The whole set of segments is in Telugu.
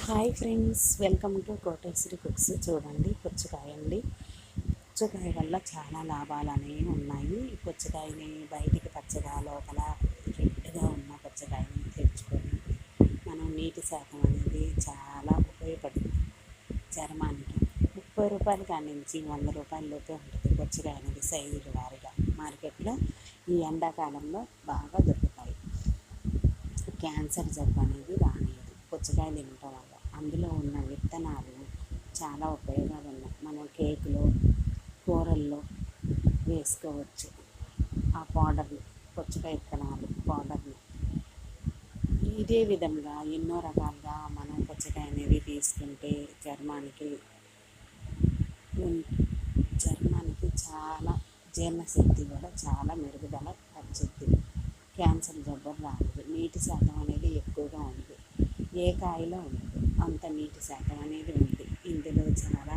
Hi friends, welcome to Koteswari cooks. చూడండి, పుచ్చకాయ అండి. పుచ్చకాయ వల్ల చాలా లాభాలు అనేవి ఉన్నాయి. ఈ పుచ్చకాయని బయటికి పచ్చగా లోపల రెడ్గా ఉన్న పుచ్చకాయని తెచ్చుకొని మనం నీటి శాతం అనేది చాలా ఉపయోగపడుతుంది చర్మానికి. 30 రూపాయలు కాడి నుంచి 100 రూపాయల లోపే ఉంటుంది పుచ్చకాయ అనేది సైజుల వారీగా మార్కెట్లో. ఈ ఎండాకాలంలో బాగా దొరుకుతాయి. క్యాన్సర్ జబ్బు అనేది రానియదు పుచ్చకాయలు తినటం వల్ల. అందులో ఉన్న విత్తనాలు చాలా ఉపయోగాలు ఉన్నాయి. మనం కేకులో, కూరల్లో వేసుకోవచ్చు. ఆ పౌడర్ని, పుచ్చకాయ విత్తనాలు పౌడర్ని. ఇదే విధంగా ఎన్నో రకాలుగా మనం పుచ్చకాయ అనేది తీసుకుంటే చర్మానికి చాలా జీర్ణశక్తి కూడా చాలా మెరుగుదల పరిచిద్ది. క్యాన్సర్ జబ్బు రాదు. నీటి శాతం అనేది ఎక్కువగా ఉంది. ఏ కాయలో ఉండదు అంత నీటి శాతం అనేది ఉంది. ఇందులో చాలా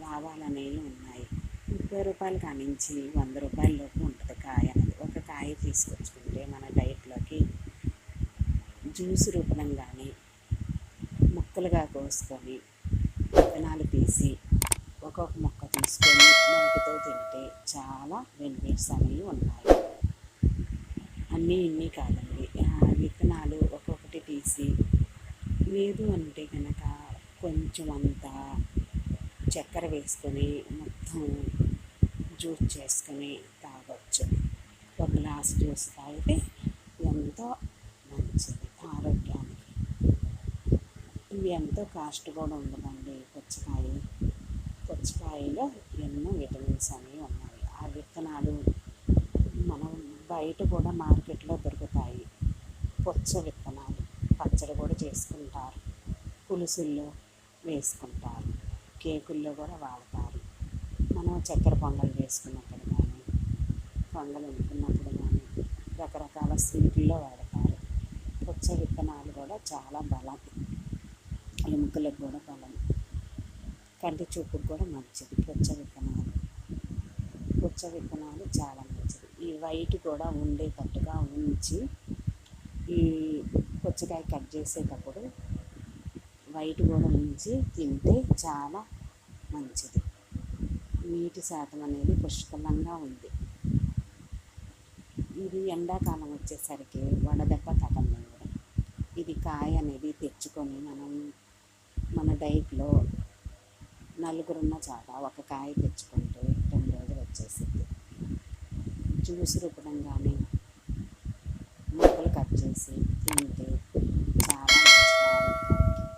లాభాలు అనేవి ఉన్నాయి. 30 రూపాయల కాడి నుంచి 100 రూపాయల లోపు ఉంటుంది కాయ అనేది. ఒక కాయ తీసుకొచ్చుకుంటే మన డైట్లోకి జ్యూస్ రూపంలో కానీ ముక్కలుగా కోసుకొని విత్తనాలు తీసి ఒక్కొక్క ముక్క తీసుకొని నోటితో తింటే చాలా బెనిఫిట్స్ అనేవి ఉన్నాయి. ఇన్ని కాదండి, విత్తనాలు ఒక్కొక్కటి తీసి, లేదు అంటే కనుక కొంచెం అంతా చక్కెర వేసుకొని మొత్తం జ్యూస్ చేసుకొని తాగొచ్చు. ఒక గ్లాస్ జ్యూస్ తాగితే ఎంతో మంచిది ఆరోగ్యానికి. ఇవి ఎంతో కాస్ట్ కూడా ఉండదండి. పుచ్చకాయలో ఎన్నో విటమిన్స్ అనేవి ఉన్నాయి. ఆ విత్తనాలు మనం బయట కూడా మార్కెట్లో దొరుకుతాయి. పుచ్చ విత్తనాలు పచ్చడి కూడా చేసుకుంటారు, పులుసుల్లో వేసుకుంటారు, కేకుల్లో కూడా వాడతారు. మనం చక్కెర పొంగల్ చేసుకున్నప్పుడు కానీ, పొంగల్ వండుకున్నప్పుడు కానీ రకరకాల స్వీట్లలో వాడతారు. పుచ్చ విత్తనాలు కూడా చాలా బలం, ఎముకలకు కూడా బలం, కంటి చూపుకు కూడా మంచిది. పుచ్చ విత్తనాలు చాలా మంచిది. ఈ వైట్ కూడా ఉండేటట్టుగా ఉంచి, ఈ పుచ్చకాయ కట్ చేసేటప్పుడు వైట్ కూడా ఉంచి తింటే చాలా మంచిది. నీటి శాతం అనేది పుష్కలంగా ఉంది. ఇది ఎండాకాలం వచ్చేసరికి వడదెబ్బ తగలదు. ఇది కాయ అనేది తెచ్చుకొని మనం మన డైట్లో నలుగురున్న చాట ఒక కాయ తెచ్చుకుంటే 2 రోజులు వచ్చేసింది. జ్యూస్ రూపంగానే ముక్కలు కట్ చేసి తింటే చాలా మంచిది.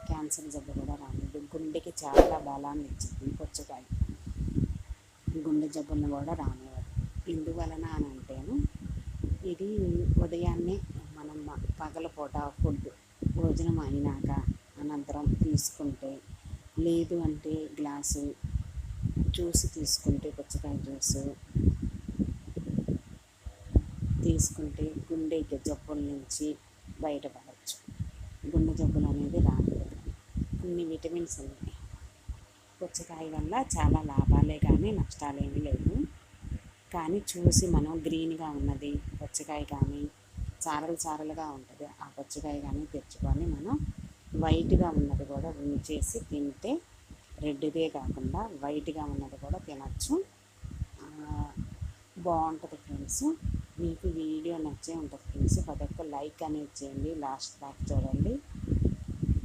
క్యాన్సర్ జబ్బు కూడా రానిది. గుండెకి చాలా బలాన్ని ఇచ్చింది పుచ్చకాయ. గుండె జబ్బులను కూడా రానివ్వదు. ఎందువలన అని అంటేను, ఇది ఉదయాన్నే మనం పగలపూట భోజనం అయినాక అనంతరం తీసుకుంటే, లేదు అంటే గ్లాసు జ్యూస్ తీసుకుంటే, పుచ్చకాయ జ్యూసు తీసుకుంటే గుండె జబ్బుల నుంచి బయటపడవచ్చు. గుండె జబ్బులు అనేది రానివ్వదు. అన్ని విటమిన్స్ ఉన్నాయి. పుచ్చకాయ వల్ల చాలా లాభాలే కానీ నష్టాలేమీ లేవు. కానీ చూసి మనం గ్రీన్గా ఉన్నది పుచ్చకాయ కానీ, చారలుగా ఉంటుంది ఆ పుచ్చకాయ కానీ తెచ్చుకొని మనం వైట్గా ఉన్నది కూడా ఉంచేసి తింటే, రెడ్దే కాకుండా వైట్గా ఉన్నది కూడా తినచ్చు. బాగుంటుంది ఫ్రెండ్స్. మీకు వీడియో నచ్చే ఉంటుంది ఫ్రెండ్స్. ప్రతి ఒక్క లైక్ అనేది చేయండి. లాస్ట్ దాకా చూడండి.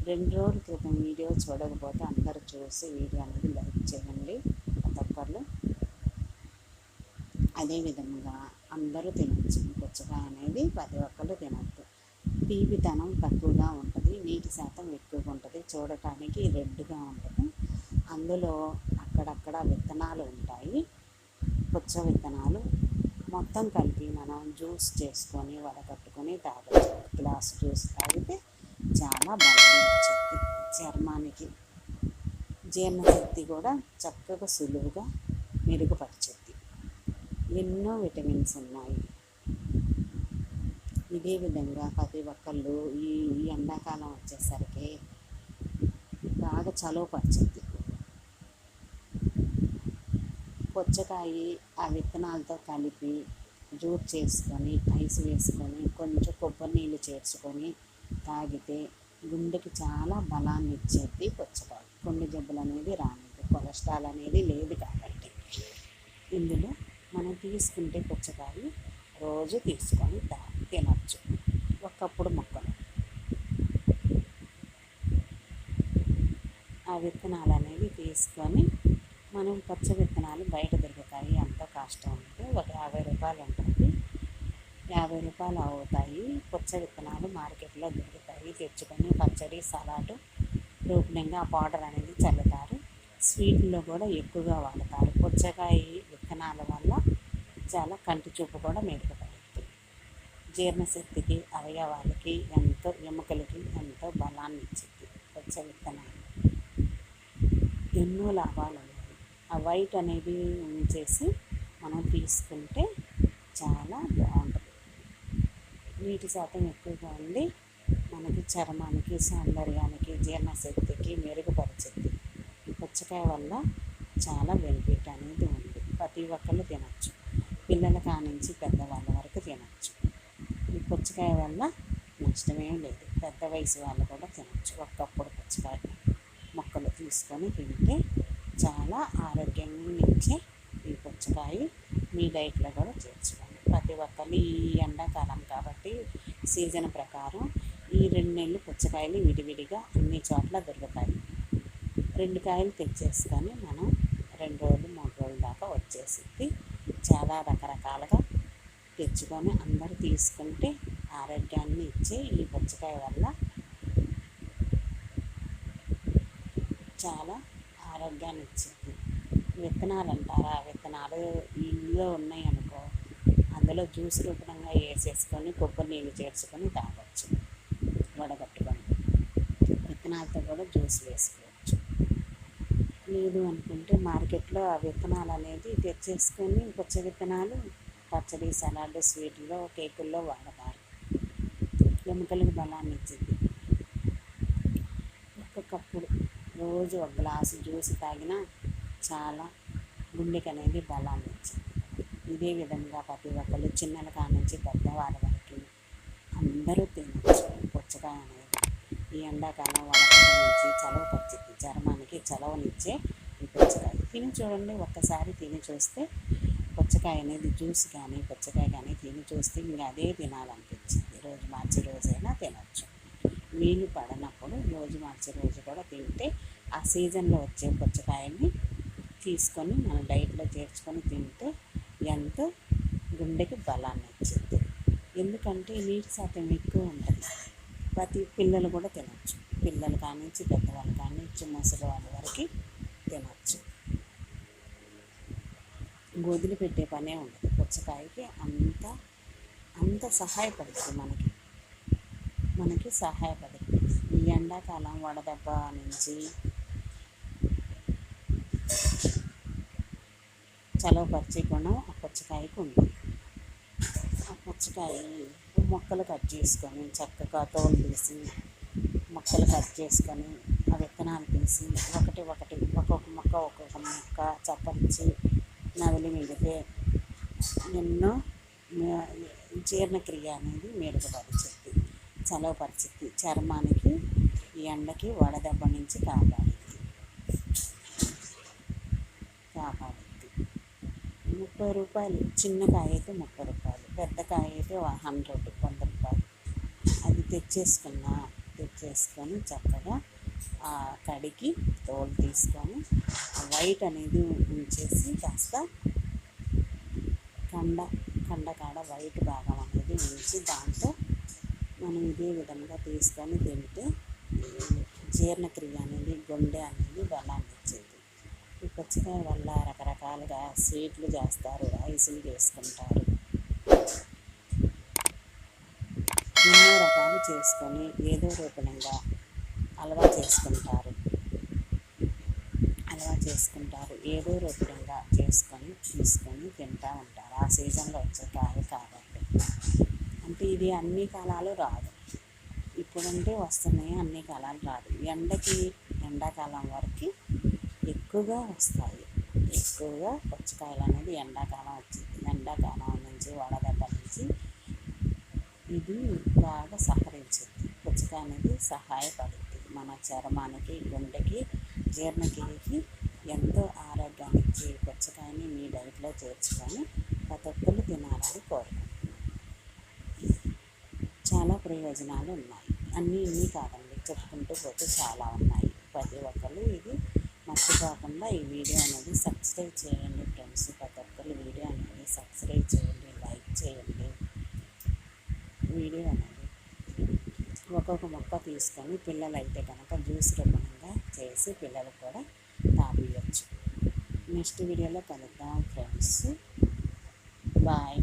2 రోజుల క్రితం వీడియో చూడకపోతే అందరూ చూసి వీడియో అనేది లైక్ చేయండి ప్రతి ఒక్కరు. అదేవిధంగా అందరూ తినచ్చు. పుచ్చకాయ అనేది ప్రతి ఒక్కరు తినద్దు. తీపితనం తక్కువగా ఉంటుంది, నీటి శాతం ఎక్కువగా ఉంటుంది, చూడటానికి రెడ్గా ఉంటుంది. అందులో అక్కడక్కడ విత్తనాలు ఉంటాయి, పుచ్చ విత్తనాలు. మొత్తం కలిపి మనం జ్యూస్ చేసుకొని వడకట్టుకొని తాగొచ్చు. గ్లాస్ జ్యూస్ తాగితే చాలా బలం వచ్చింది చర్మానికి. జీర్ణశక్తి కూడా చక్కగా సులువుగా మెరుగుపరిచింది. ఎన్నో విటమిన్స్ ఉన్నాయి. ఇదే విధంగా ప్రతి ఒక్కళ్ళు ఈ ఎండాకాలం వచ్చేసరికి బాగా చలువపరిచింది. పుచ్చకాయ ఆ విత్తనాలతో కలిపి జ్యూస్ చేసుకొని, ఐస్ వేసుకొని, కొంచెం కొబ్బరి నీళ్ళు చేర్చుకొని తాగితే గుండెకి చాలా బలాన్ని ఇచ్చేది పుచ్చకాయ. గుండె జబ్బులు అనేది రానిది, కొలెస్ట్రాల్ అనేది లేదు కాబట్టి ఇందులో మనం తీసుకుంటే పుచ్చకాయ రోజు తీసుకొని తినచ్చు. ఒకప్పుడు మొక్కలు ఆ విత్తనాలు అనేవి తీసుకొని మనం పచ్చ విత్తనాలు బయట దొరుకుతాయి, ఎంతో కాస్ట్ ఉంటుంది, ఒక 50 రూపాయలు ఉంటుంది. 50 రూపాయలు అవుతాయి. పుచ్చ విత్తనాలు మార్కెట్లో దొరుకుతాయి. తెచ్చుకొని పచ్చడి, సలాడ్ రూపంగా ఆ పౌడర్ అనేది చల్లుతారు. స్వీట్లో కూడా ఎక్కువగా వాడతారు. పుచ్చకాయ విత్తనాల వల్ల చాలా కంటి చూపు కూడా మెరుగుపడుతుంది. జీర్ణశక్తికి, అవయవాలకి ఎంతో, ఎముకలకి ఎంతో బలాన్ని ఇచ్చింది పుచ్చ విత్తనాలు. ఎన్నో లాభాలు ఉన్నాయి. ఆ వైట్ అనేది ఉంచేసి మనం తీసుకుంటే చాలా బాగుంటుంది. నీటి శాతం ఎక్కువగా ఉండి మనకి చర్మానికి, సౌందర్యానికి, జీర్ణశక్తికి మెరుగుపరిచింది. పుచ్చకాయ వల్ల చాలా బెనిఫిట్ అనేది ఉంది. ప్రతి ఒక్కళ్ళు తినచ్చు. పిల్లల కానించి పెద్దవాళ్ళ వరకు తినచ్చు. ఈ పుచ్చకాయ వల్ల నష్టమేం లేదు. పెద్ద వయసు వాళ్ళు కూడా తినచ్చు. ఒకప్పుడు పుచ్చకాయ మొక్కలు తీసుకొని తింటే చాలా ఆరోగ్యంగా ఇచ్చే ఈ పుచ్చకాయ మీ డైట్లో కూడా చేర్చుకోండి. ప్రతి ఒక్కళ్ళు ఈ ఎండాకాలం కాబట్టి సీజన్ ప్రకారం ఈ 2 నెలలు పుచ్చకాయలు విడివిడిగా అన్ని చోట్ల దొరుకుతాయి. 2 కాయలు తెచ్చేసుకొని మనం 2 రోజులు 3 రోజుల దాకా వచ్చేసింది. చాలా రకరకాలుగా తెచ్చుకొని అందరూ తీసుకుంటే ఆరోగ్యాన్ని ఇచ్చే ఈ పుచ్చకాయ వల్ల చాలా ఆరోగ్యాన్ని ఇచ్చింది. విత్తనాలు అంటారా, విత్తనాలు ఇంట్లో ఉన్నాయి అనుకో, అందులో జ్యూస్ రూపంగా వేసేసుకొని కొబ్బరి నీళ్ళు చేర్చుకొని తాగొచ్చు. వడగట్టుకొని విత్తనాలతో కూడా జ్యూస్ వేసుకోవచ్చు. లేదు అనుకుంటే మార్కెట్లో ఆ విత్తనాలు అనేది తెచ్చేసుకొని పుచ్చ విత్తనాలు పచ్చడి, సలాడ్, స్వీట్లో, కేకుల్లో వాడతారు. ఎముకలకు బలాన్ని ఇచ్చింది. ఒక్కొక్కప్పుడు రోజు ఒక గ్లాసు జ్యూస్ తాగినా చాలా గుండెకి అనేది బలాన్ని ఇచ్చింది. ఇదే విధంగా ప్రతి ఒక్కళ్ళు చిన్నల కానించి పెద్దవాళ్ళ వరకు అందరూ తినచ్చు పుచ్చకాయ అనేది. ఈ ఎండాకాలం వడగడ్డ నుంచి చలవ పచ్చింది, చర్మానికి చలవనిచ్చే ఈ పుచ్చకాయ తిని చూడండి. ఒక్కసారి తిని చూస్తే పుచ్చకాయ అనేది జ్యూస్ కానీ పుచ్చకాయ కానీ తిని చూస్తే ఇంకా అదే తినాలనిపించింది. రోజు మార్చి రోజైనా తినచ్చు. వీలు పడనప్పుడు రోజు మార్చి రోజు కూడా తింటే ఆ సీజన్లో వచ్చే పుచ్చకాయని తీసుకొని మన డైట్లో చేర్చుకొని తింటే ఎంతో గుండెకి బలాన్ని ఇచ్చింది. ఎందుకంటే నీటి శాతం ఎక్కువ ఉంటుంది. ప్రతి పిల్లలు కూడా తినచ్చు. పిల్లలు కానించి పెద్దవాళ్ళు కానించి ముసలి వాళ్ళ వరకు తినచ్చు. గొదిలి పెట్టే పనే ఉండదు. పుచ్చకాయకి అంత సహాయపడుతుంది. మనకి సహాయపడుతుంది. ఈ ఎండాకాలం వడదెబ్బ నుంచి చలవపరిచే గుణం ఆ పుచ్చకాయకు ఉంది. ఆ పుచ్చకాయ మొక్కలు కట్ చేసుకొని చక్కగా తోలు తీసి మొక్కలు కట్ చేసుకొని ఆ విత్తనాలు తీసి ఒక్కొక్క మొక్క చప్పరించి నవిలి మిగితే ఎన్నో జీర్ణక్రియ అనేది మెరుగుపరిచింది, చలవపరిచింది. చర్మానికి ఈ ఎండకి వడదెబ్బ నుంచి కాపాడుద్ది. 30 రూపాయలు చిన్న కాయ అయితే 30 రూపాయలు, పెద్ద కాయ అయితే 100 రూపాయలు. అది తెచ్చేసుకొని చక్కగా కడిగి తోలు తీసుకొని వైట్ అనేది ఉంచేసి కాస్త కండ వైట్ భాగం అనేది ఉంచి దాంతో మనం ఇదే విధంగా తీసుకొని తింటే జీర్ణక్రియ అనేది, గుండె అనేది బలాన్ని ఇచ్చింది. ఈ పుచ్చకాయ వల్ల రకరకాలుగా స్వీట్లు చేస్తారు, ఐసులు చేసుకుంటారు, ఎన్నో రకాలు చేసుకొని ఏదో రూపంగా హల్వా చేసుకుంటారు. ఏదో రూపంగా చేసుకొని తీసుకొని తింటూ ఉంటారు. ఆ సీజన్లో వచ్చే కాయ కాబట్టి. అంటే ఇది అన్ని కాలాలు రాదు. ఇప్పుడంటే వస్తున్నాయి, అన్ని కాలాలు రాదు. ఎండాకాలం వరకు ఎక్కువగా వస్తాయి. ఎక్కువగా పుచ్చకాయలు అనేది ఎండాకాలం వచ్చింది. ఎండాకాలం నుంచి వడదెబ్బ నుంచి ఇది బాగా సహకరించింది. పుచ్చకాయ అనేది సహాయపడుతుంది. మన చర్మానికి, గుండెకి, జీర్ణక్రియకి ఎంతో ఆరోగ్యాన్ని ఇచ్చే పుచ్చకాయని మీ డైట్లో చేర్చుకొని ప్రతి ఒక్కరు తినాలని కోరుకుంటున్నాను. చాలా ప్రయోజనాలు ఉన్నాయి. ఇన్ని కాదండి, చెప్పుకుంటూ పోతే చాలా ఉన్నాయి. ప్రతి ఒక్కరు ఇది మర్చిపోకుండా ఈ వీడియో అనేది సబ్స్క్రైబ్ చేయండి ఫ్రెండ్స్. ప్రతి ఒక్కరు వీడియో అనేది సబ్స్క్రైబ్ చేయండి, లైక్ చేయండి. వీడియో అనేది ఒక్కొక్క మొక్క తీసుకొని పిల్లలైతే కనుక జ్యూస్ రూపంగా చేసి పిల్లలు కూడా తాపియచ్చు. నెక్స్ట్ వీడియోలో కలుద్దాం ఫ్రెండ్స్. బాయ్.